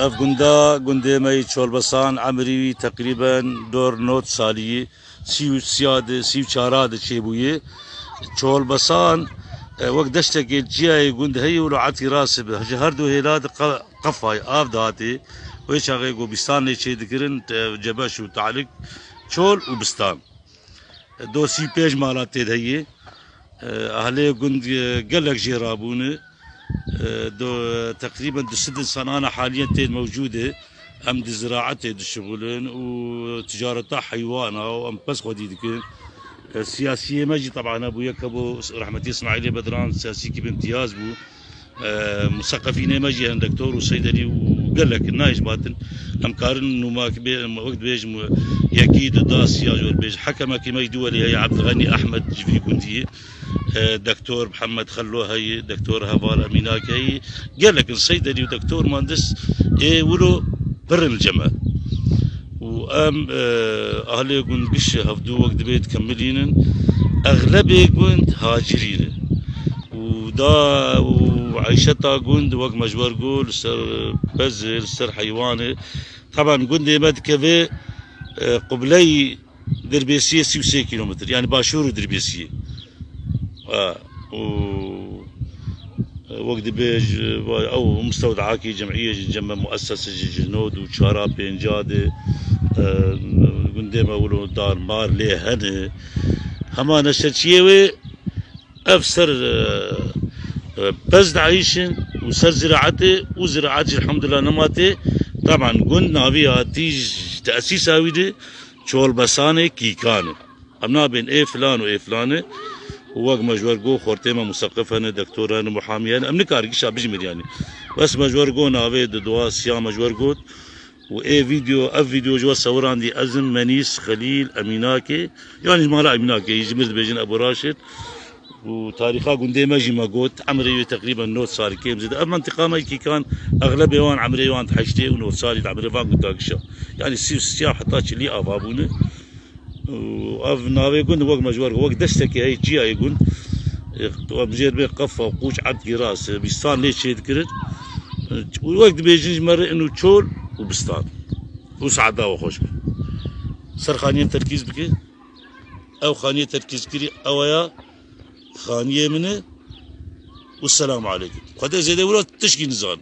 اف گندا گندے ماي چولبسان عمري تقريبا دور نوت سالي سيو چاراد چيبويه چولبسان وقت دشتك الجياي گند هي ولعتي راسب هر دو هيلاد قفاي اف داتي ويش اغي بستان لي شي ذكرن جبش وتعلق چول وبستان دو سي بيج مالات هي اهلي گند قالك جيرابونه دو تقريبا دو 6 سنة حاليا تيد موجودة ام دي زراعتي دي شغلين وتجارتها حيوانها وام بس خديدك السياسية ماجي طبعا ابو ابو رحمتي اسماعيلي بدران سياسي بامتياز بو مثقفين ماجي دكتور وصيدلي وقال لك النايش باطن ام قارن انه ما وقت بيج يكيد دا سياج والبيج حكم كما دولي هي عبد الغني احمد جفري كنتي دكتور محمد خلو هي دكتور هفال اميناك هي قال لك الصيدلي ودكتور مهندس ولو بر الجماعه وام اهلي قند قش هفدو وقت بيت كملين اغلبيه قند هاجرين ودا وعيشتها قند وقت مجبر قول سر بزل سر حيواني طبعا قند مد كذا قبلي دربيسيه 6 كيلومتر يعني باشور دربيسيه وقت بيج او مستودعاكي جمعيه جنب مؤسسه جنود وشاراب بينجاده قندما ولو دار مار ليه هن هما نشتشيوي افسر بس عايشن وسر زراعتي وزراعتي الحمد لله نماتي طبعا قلنا بيها تيج تاسيس هاويدي شول بساني كي كان امنا بين ايه فلان وايه فلان ووق مجورجو خورتيما مثقفة دكتورة محامية أمني كارجيش بجمل يعني بس مجورجو نافي دوا سيا مجورجو وإيه فيديو جوا صوران دي أزم منيس خليل أميناكي يعني جماعة أميناكي يجمد بيجن أبو راشد وتاريخها قنديما جيما قوت عمري تقريبا نوت صار كيم زيد أما منطقة ما كي كان أغلب يوان عمري يوان تحشتي ونوت صار عمري فان قداكشا يعني السيا حطاتش لي أبابونه واف ناوي قلنا وقت مجوار وقت دستك هي جي اي قلنا بجير بين قفه وقوش عد راس بستان ليش شيء ذكرت وقت بيجي مره انه تشول وبستان وسعداء وخوش سر خانيه تركيز بك او خانيه تركيز كري او يا خانيه منه والسلام عليكم قد زيد ولا تشكي نزال